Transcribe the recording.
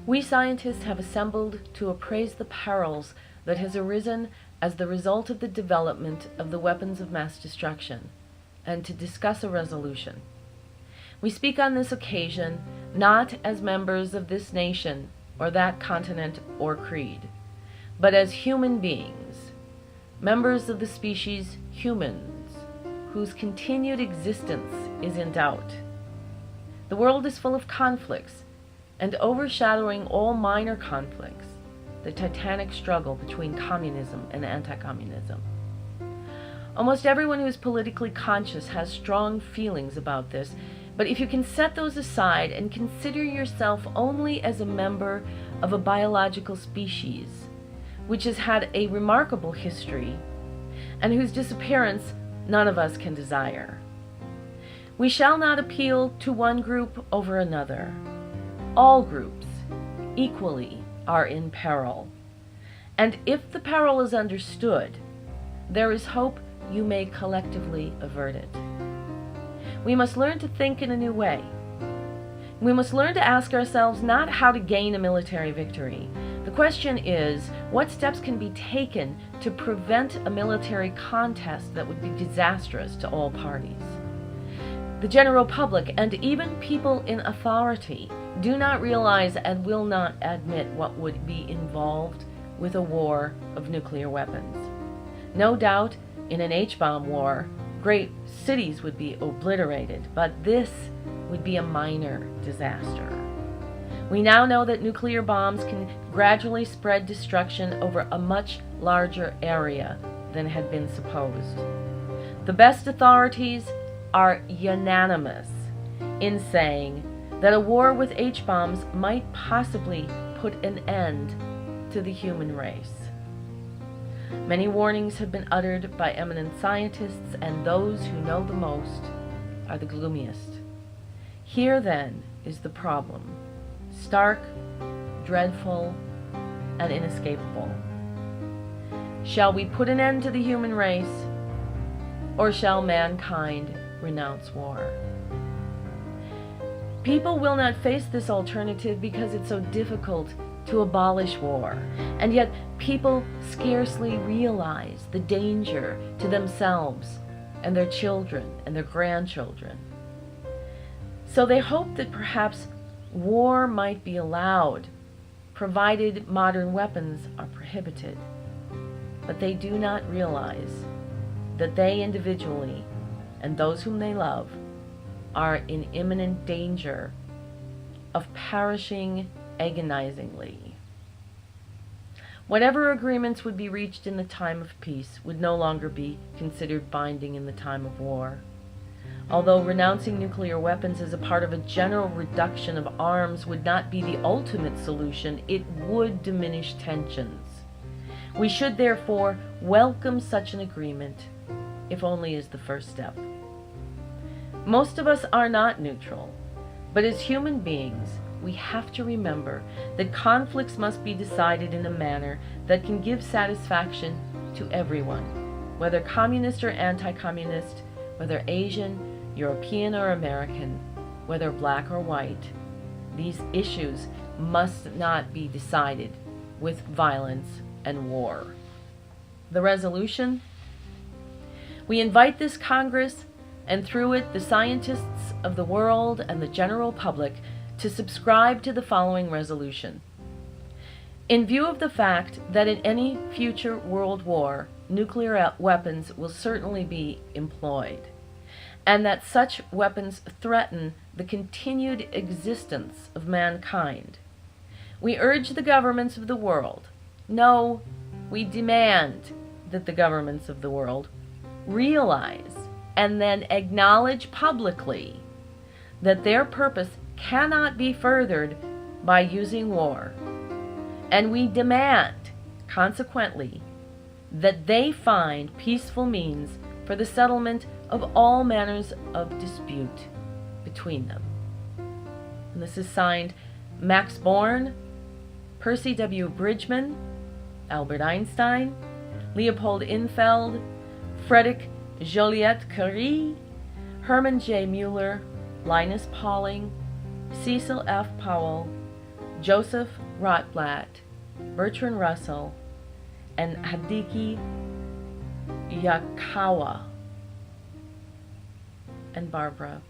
We scientists have assembled to appraise the perils that has arisen as the result of the development of the weapons of mass destruction, and to discuss a resolution. We speak on this occasion not as members of this nation or that continent or creed, but as human beings, members of the species humans, whose continued existence is in doubt. The world is full of conflicts, and overshadowing all minor conflicts, the titanic struggle between communism and anti-communism. Almost everyone who is politically conscious has strong feelings about this, but if you can set those aside and consider yourself only as a member of a biological species, which has had a remarkable history, and whose disappearance none of us can desire. We shall not appeal to one group over another. All groups equally are in peril, and if the peril is understood, there is hope you may collectively avert it. We must learn to think in a new way. We must learn to ask ourselves not how to gain a military victory. The question is, what steps can be taken to prevent a military contest that would be disastrous to all parties? The general public and even people in authority do not realize and will not admit what would be involved with a war of nuclear weapons. No doubt, in an H-bomb war, great cities would be obliterated, but this would be a minor disaster. We now know that nuclear bombs can gradually spread destruction over a much larger area than had been supposed. The best authorities are unanimous in saying that a war with H-bombs might possibly put an end to the human race. Many warnings have been uttered by eminent scientists, and those who know the most are the gloomiest. Here, then, is the problem, stark, dreadful, and inescapable. Shall we put an end to the human race, or shall mankind renounce war? People will not face this alternative because it's so difficult to abolish war, and yet people scarcely realize the danger to themselves and their children and their grandchildren. So they hope that perhaps war might be allowed, provided modern weapons are prohibited. But they do not realize that they individually and those whom they love are in imminent danger of perishing agonizingly. Whatever agreements would be reached in the time of peace would no longer be considered binding in the time of war. Although renouncing nuclear weapons as a part of a general reduction of arms would not be the ultimate solution, it would diminish tensions. We should therefore welcome such an agreement, if only as the first step. Most of us are not neutral, but as human beings, we have to remember that conflicts must be decided in a manner that can give satisfaction to everyone, whether communist or anti-communist, whether Asian, European or American, whether black or white. These issues must not be decided with violence and war. The resolution: we invite this Congress, and through it the scientists of the world and the general public, to subscribe to the following resolution. In view of the fact that in any future world war, nuclear weapons will certainly be employed, and that such weapons threaten the continued existence of mankind, we urge the governments of the world, no, we demand that the governments of the world realize and then acknowledge publicly that their purpose cannot be furthered by using war, and we demand, consequently, that they find peaceful means for the settlement of all manners of dispute between them. And this is signed Max Born, Percy W. Bridgman, Albert Einstein, Leopold Infeld, Frederick Joliot-Curie, Herman J. Mueller, Linus Pauling, Cecil F. Powell, Joseph Rotblat, Bertrand Russell, and Hideki Yukawa, and Barbara